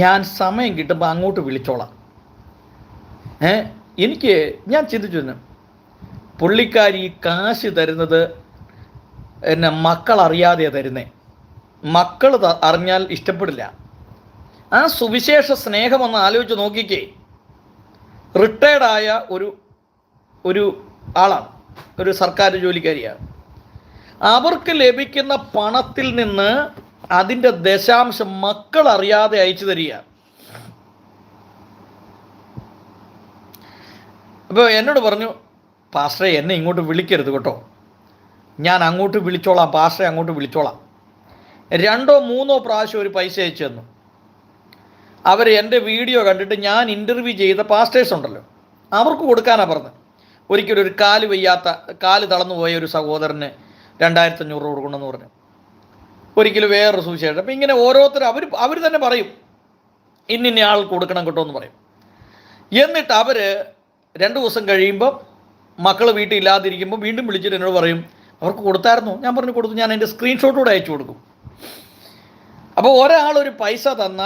ഞാൻ സമയം കിട്ടുമ്പോൾ അങ്ങോട്ട് വിളിച്ചോളാം. ഞാൻ ചിന്തിച്ചു തന്നെ, പുള്ളിക്കാരി കാശ് തരുന്നത് എന്നെ മക്കളറിയാതെയാണ് തരുന്നേ. മക്കൾ അറിഞ്ഞാൽ ഇഷ്ടപ്പെടില്ല. ആ സുവിശേഷ സ്നേഹമൊന്ന് ആലോചിച്ച് നോക്കിക്കേ. റിട്ടയർഡായ ഒരു ആളാണ്, ഒരു സർക്കാർ ജോലിക്കാരിയാണ്. അവർക്ക് ലഭിക്കുന്ന പണത്തിൽ നിന്ന് അതിൻ്റെ ദശാംശം മക്കൾ അറിയാതെ അയച്ചു തരിക. അപ്പോൾ എന്നോട് പറഞ്ഞു, പാസ്റ്ററെ എന്നെ ഇങ്ങോട്ട് വിളിക്കരുത് കേട്ടോ, ഞാൻ അങ്ങോട്ട് വിളിച്ചോളാം, പാസ്റ്ററെ അങ്ങോട്ട് വിളിച്ചോളാം. 2 or 3 പ്രാവശ്യം ഒരു പൈസ അയച്ചു തന്നു. അവർ എൻ്റെ വീഡിയോ കണ്ടിട്ട് ഞാൻ ഇൻ്റർവ്യൂ ചെയ്ത പാസ്റ്റേഴ്സ് ഉണ്ടല്ലോ, അവർക്ക് കൊടുക്കാനാണ് പറഞ്ഞത്. ഒരിക്കലും ഒരു കാല് തളർന്നു പോയ ഒരു സഹോദരന് 2500 രൂപ കൊടുക്കണമെന്ന് പറഞ്ഞു. ഒരിക്കലും വേറൊരു സുവിശേഷം. അപ്പം ഇങ്ങനെ ഓരോരുത്തരും അവർ തന്നെ പറയും ഇന്ന ആൾ കൊടുക്കണം കേട്ടോ എന്ന് പറയും. എന്നിട്ട് അവർ 2 ദിവസം കഴിയുമ്പം മക്കൾ വീട്ടിൽ ഇല്ലാതിരിക്കുമ്പോൾ വീണ്ടും വിളിച്ചിട്ട് എന്നോട് പറയും, അവർക്ക് കൊടുത്തായിരുന്നു. ഞാൻ പറഞ്ഞു കൊടുത്തു, ഞാൻ എൻ്റെ സ്ക്രീൻഷോട്ട് കൂടെ അയച്ചു കൊടുക്കും. അപ്പോൾ ഒരാളൊരു പൈസ തന്നാൽ